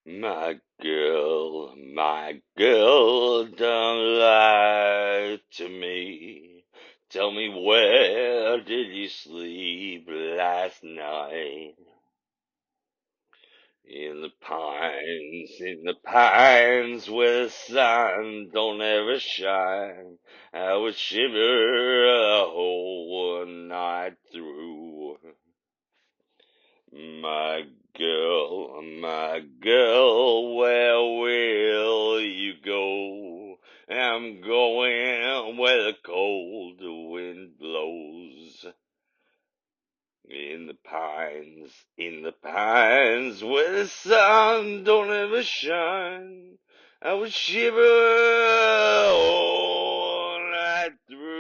My girl, don't lie to me. Tell me, where did you sleep last night? In the pines where the sun don't ever shine. I would shiver a whole night through. My girl, where will you go? I'm going where the cold wind blows. In the pines where the sun don't ever shine. I would shiver all night through.